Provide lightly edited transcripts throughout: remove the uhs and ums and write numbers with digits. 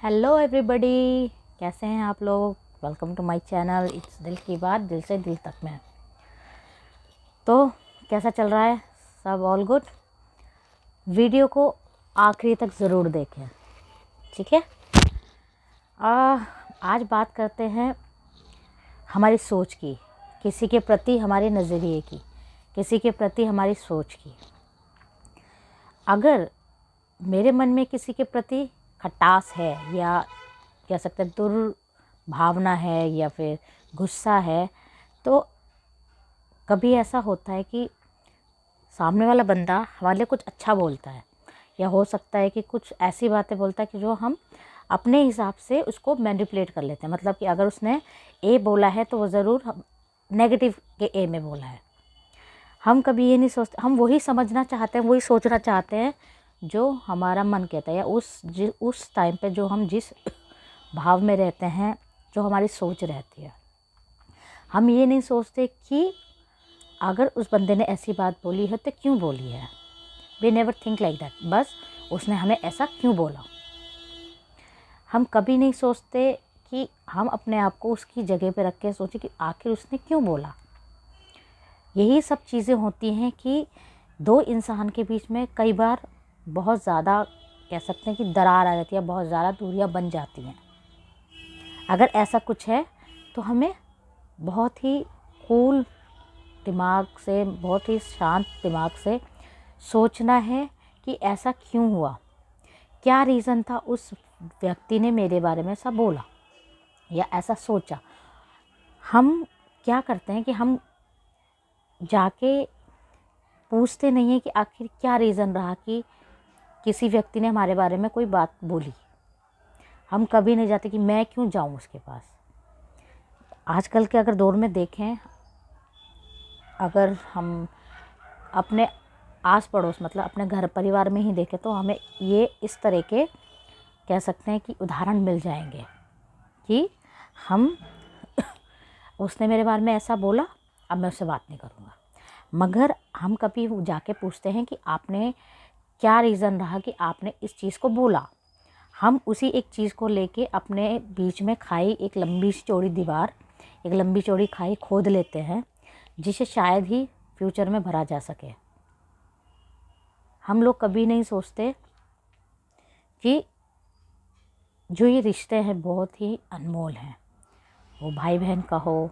Hello everybody, कैसे हैं आप लोग। Welcome to my channel. It's Dil Ki बात, दिल से दिल तक में। तो कैसा चल रहा है सब? All good. वीडियो को आखिरी तक ज़रूर देखें, ठीक है। आज बात करते हैं हमारी सोच की, किसी के प्रति हमारे नज़रिए की, किसी के प्रति हमारी सोच की। अगर मेरे मन में किसी के प्रति खटास है या कह सकते हैं दुर्भावना है या फिर गुस्सा है, तो कभी ऐसा होता है कि सामने वाला बंदा हमारे लिए कुछ अच्छा बोलता है, या हो सकता है कि कुछ ऐसी बातें बोलता है कि जो हम अपने हिसाब से उसको मैनिपुलेट कर लेते हैं। मतलब कि अगर उसने ए बोला है तो वो ज़रूर नेगेटिव के ए में बोला है। हम कभी ये नहीं सोचते, हम वही समझना चाहते हैं, वही सोचना चाहते हैं जो हमारा मन कहता है, या उस टाइम पे जो हम जिस भाव में रहते हैं, जो हमारी सोच रहती है। हम ये नहीं सोचते कि अगर उस बंदे ने ऐसी बात बोली है तो क्यों बोली है। We never think like that. बस उसने हमें ऐसा क्यों बोला। हम कभी नहीं सोचते कि हम अपने आप को उसकी जगह पे रख के सोचें कि आखिर उसने क्यों बोला। यही सब चीज़ें होती हैं कि दो इंसान के बीच में कई बार बहुत ज़्यादा कह सकते हैं कि दरार आ जाती है, बहुत ज़्यादा दूरियां बन जाती हैं। अगर ऐसा कुछ है तो हमें बहुत ही कूल दिमाग से, बहुत ही शांत दिमाग से सोचना है कि ऐसा क्यों हुआ, क्या रीज़न था उस व्यक्ति ने मेरे बारे में ऐसा बोला या ऐसा सोचा। हम क्या करते हैं कि हम जाके पूछते नहीं हैं कि आखिर क्या रीज़न रहा कि किसी व्यक्ति ने हमारे बारे में कोई बात बोली। हम कभी नहीं जाते कि मैं क्यों जाऊं उसके पास। आजकल के अगर दौर में देखें, अगर हम अपने आस पड़ोस मतलब अपने घर परिवार में ही देखें, तो हमें ये इस तरह के कह सकते हैं कि उदाहरण मिल जाएंगे कि हम उसने मेरे बारे में ऐसा बोला, अब मैं उससे बात नहीं करूँगा। मगर हम कभी जाके पूछते हैं कि आपने क्या रीज़न रहा कि आपने इस चीज़ को बोला। हम उसी एक चीज़ को लेके अपने बीच में खाई एक लंबी चौड़ी दीवार, एक लंबी चौड़ी खाई खोद लेते हैं, जिसे शायद ही फ्यूचर में भरा जा सके। हम लोग कभी नहीं सोचते कि जो ये रिश्ते हैं बहुत ही अनमोल हैं। वो भाई बहन का हो,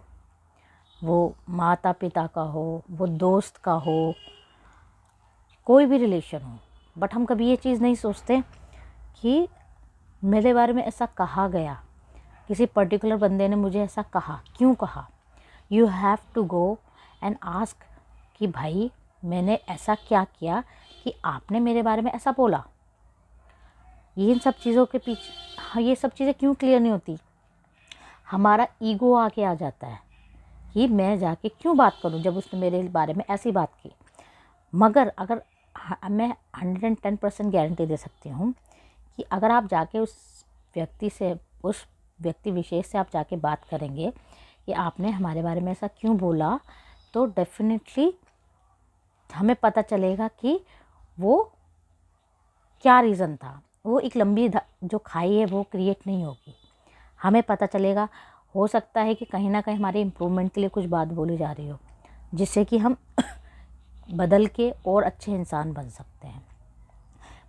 वो माता पिता का हो, वो दोस्त का हो, कोई भी रिलेशन हो। बट हम कभी ये चीज़ नहीं सोचते कि मेरे बारे में ऐसा कहा गया, किसी पर्टिकुलर बंदे ने मुझे ऐसा कहा, क्यों कहा। You have to go and ask कि भाई मैंने ऐसा क्या किया कि आपने मेरे बारे में ऐसा बोला। इन सब चीज़ों के पीछे ये सब चीज़ें क्यों क्लियर नहीं होती। हमारा ईगो आके आ जाता है कि मैं जाके क्यों बात करूं जब उसने मेरे बारे में ऐसी बात की। मगर अगर मैं 110% गारंटी दे सकती हूँ कि अगर आप जाके उस व्यक्ति विशेष से आप जाके बात करेंगे कि आपने हमारे बारे में ऐसा क्यों बोला, तो डेफिनेटली हमें पता चलेगा कि वो क्या रीज़न था। वो एक लंबी जो खाई है वो क्रिएट नहीं होगी। हमें पता चलेगा। हो सकता है कि कहीं ना कहीं हमारे इम्प्रूवमेंट के लिए कुछ बात बोली जा रही हो, जिससे कि हम बदल के और अच्छे इंसान बन सकते हैं।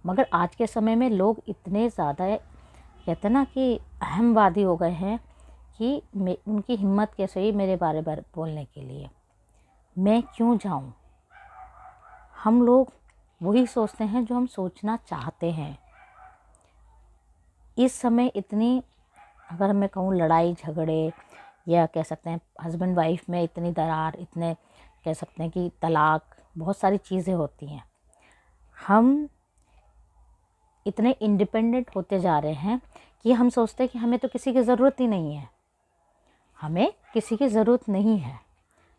मगर आज के समय में लोग इतने ज़्यादा कहते हैं ना कि अहमवादी हो गए हैं कि उनकी हिम्मत कैसे हुई मेरे बारे में बोलने के लिए। मैं क्यों जाऊं। हम लोग वही सोचते हैं जो हम सोचना चाहते हैं। इस समय इतनी, अगर मैं कहूँ लड़ाई झगड़े या कह सकते हैं हस्बैंड वाइफ में इतनी दरार, इतने कह सकते हैं कि तलाक, बहुत सारी चीज़ें होती हैं। हम इतने इंडिपेंडेंट होते जा रहे हैं कि हम सोचते हैं कि हमें तो किसी की ज़रूरत ही नहीं है, हमें किसी की ज़रूरत नहीं है।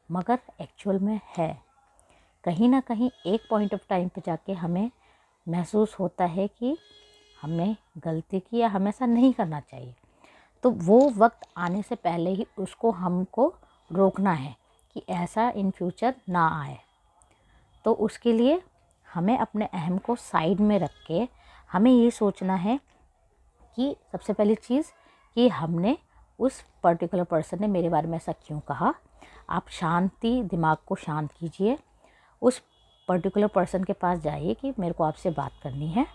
मगर एक्चुअल में है। कहीं ना कहीं एक पॉइंट ऑफ टाइम पे जाके हमें महसूस होता है कि हमने गलती की या हमें ऐसा नहीं करना चाहिए। तो वो वक्त आने से पहले ही उसको हमको रोकना है कि ऐसा इन फ्यूचर ना आए। तो उसके लिए हमें अपने अहम को साइड में रख के हमें ये सोचना है कि सबसे पहली चीज़ कि हमने उस पर्टिकुलर पर्सन ने मेरे बारे में ऐसा क्यों कहा। आप शांति, दिमाग को शांत कीजिए, उस पर्टिकुलर पर्सन के पास जाइए कि मेरे को आपसे बात करनी है।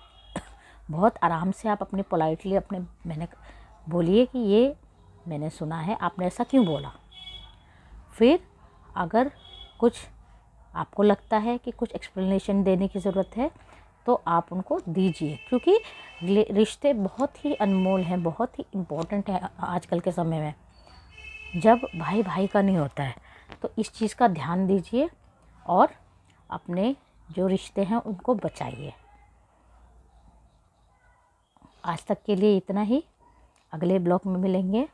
बहुत आराम से आप अपने पोलाइटली मैंने बोलिए कि ये मैंने सुना है, आपने ऐसा क्यों बोला। फिर अगर कुछ आपको लगता है कि कुछ एक्सप्लेनेशन देने की ज़रूरत है तो आप उनको दीजिए, क्योंकि रिश्ते बहुत ही अनमोल हैं, बहुत ही इम्पोर्टेंट है आजकल के समय में, जब भाई भाई का नहीं होता है। तो इस चीज़ का ध्यान दीजिए और अपने जो रिश्ते हैं उनको बचाइए। आज तक के लिए इतना ही, अगले ब्लॉग में मिलेंगे।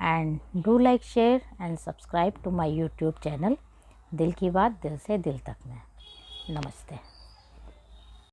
And do like, share and subscribe to my YouTube channel Dil Ki बात, दिल से दिल तक में। नमस्ते।